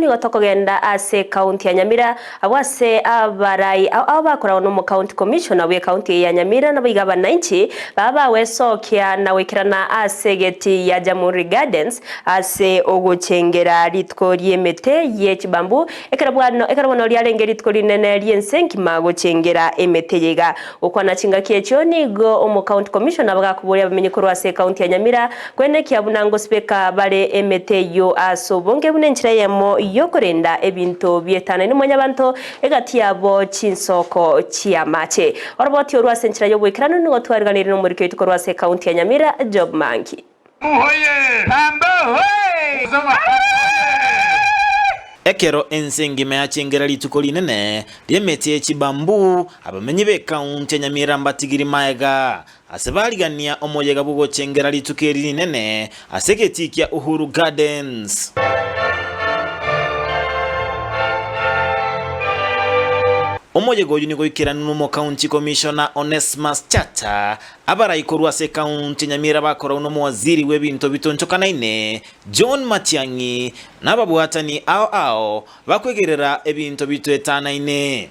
Ni gotokogenda ase county ya Nyamira abwase abarai abakora no county commissioner we county ya Nyamira na bigaba na nchi baba wesokia na wekirana ase geti ya Jamhuri Gardens ase oguchengera ritko riemete ye chibambu ekarabwano ryarenge ritko rinene riensenki maguchengera emete yega ukwana chinga kiecho nigo omo county commissioner bagakuburia bamenyekoro ase county ya Nyamira kwene kiabunango speaker bare emete yo asobonge bunenchira yemo yokorenda ebinto bietana ni mwanyabanto egati yabo chinsoko chiamache oroboti orwase nchira yo bwekirano ni gotwarganira no muri kwetu korwase county ya Nyamira job manki oye pambo oye ekero ensengi meachengera lituko linene lyemete chibambu abamenyi be county ya Nyamira mbatigiri maega asebaligania omoyega bugo chengera lituko linene asegetikia Uhuru Gardens. Omoyego yunigo ikirana n'umo county commissioner Onesmus Chata abarayikorwa se county Nyamira bakora uno waziri w'ebinto bitonchokana ine John Matiangi n'ababwatani ao bakwegerera ebinto bitwetana ine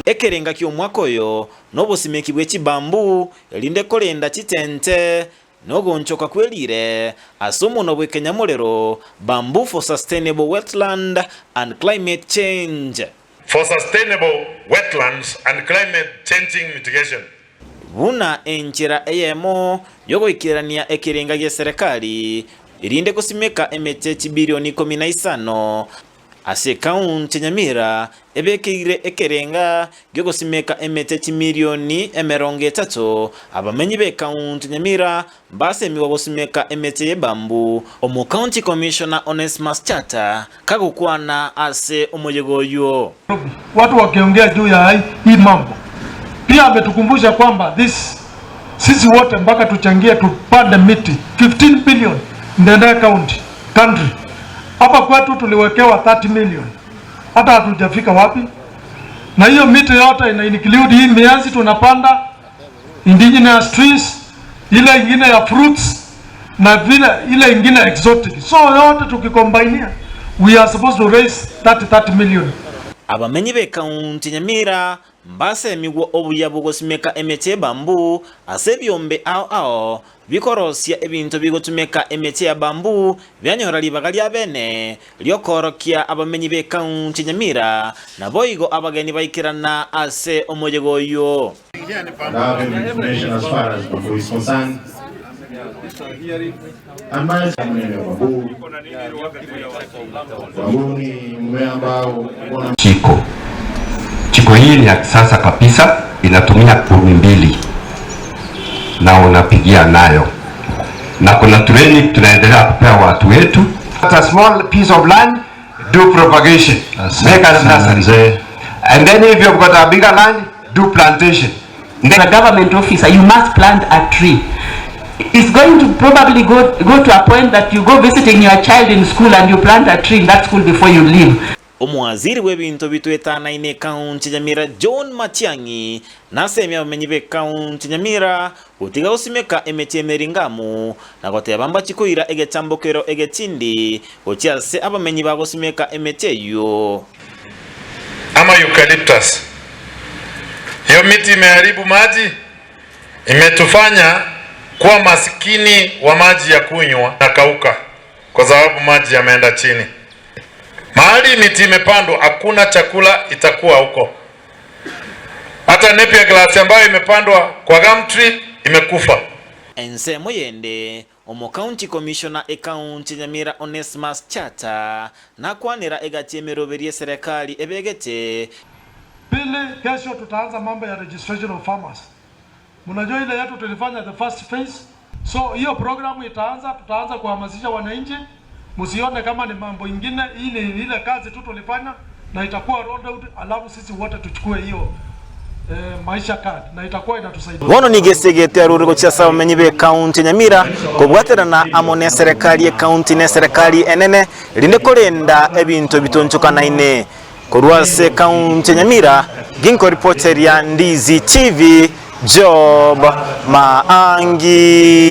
ekerenga kyo mwakoyo nobusimeki bwe chibambu elinde kolenda chitente nogonchoka kwelire asomo bwe Kenyamolero bamboo for sustainable wetland and climate change for sustainable wetlands and climate changing mitigation buna enchira eyemo yogo ikirania ekirenga gye serikali irinde kusimeka emete bilioni 15 ase county Nyamira ebekire ekerenga gyogo simeka emete milioni 30 abamenyi be county Nyamira base miwabo simeka emete yebambu omo county commissioner Onesmus Chata kagukwana ase omoyegoyo watu wakiongea juu ya hii mambo pia ametukumbusha kwamba sisi wote mpaka tuchangie tupande miti 15 billion ndenda country hapa kwetu tuliwekewa 30 million. Hata hatujafika wapi. Na hiyo miti yote ina include hii mianzi tunapanda, indigenous trees, ile ingine ya fruits na vile ile ingine exotic. So yote tukikombainia we are supposed to raise 30 million. Abamenyi be county Nyamira mbase migo obuyabugo simeka emete bambu asebyombe ao bikorosya ebinto bigotumeka emete ya bambu byanyora libagali abene lyokorokia abamenyi be county Nyamira na boyigo abageni baikirana ase omoyegoyo Chiko hii ni ya kisasa kabisa, inatumia kumi mbili na unapigia nayo, na kuna training tunaendelea kupea watu wetu. A small piece of land, do propagation, make a nursery, and then if you've got a bigger land, do plantation. As a government officer, you must plant a tree. It's going to probably go to a point that you go visiting your child in school and you plant a tree in that school before you leave. Omwaziri w'ebinto bitwetana ine county Nyamira John Matiangi nasemi abamenyi be county Nyamira utiga usimeka emete emeringamu na gote bamba chikoira egechambokero egetindi ochiase abamenyi bagosimeka emete yo ama eucalyptus. Hiyo miti imeharibu maji, imetufanya kuwa maskini wa maji ya kunywa na kauka kwa sababu maji yameenda chini. Mahali miti imepandwa hakuna chakula itakuwa huko. Hata napier grass ambayo imepandwa kwa gum tree imekufa. Ensemo yende omo county commissioner county Nyamira Onesmus Chata na kwanira egatiemeroberie serikali ebegete. Pili, kesho tutaanza mambo ya registration of farmers. Mnajua ile yetu tulifanya the first phase. So hiyo programu tutaanza kuhamasisha wananchi. Msione kama ni mambo ingine, ile kazi tu tulifanya na itakuwa rolled out, alafu sisi wote tuchukue hiyo maisha card na itakuwa inatusaidia. Wono nigesegete arurigo cyasa bamenyi be county Nyamira kobwaterana amone serikali ye county ne serikali enene linde kolenda ebinto bitonchokana ine korwase county Nyamira ginko reporter ya Ndizi TV Job Maangi.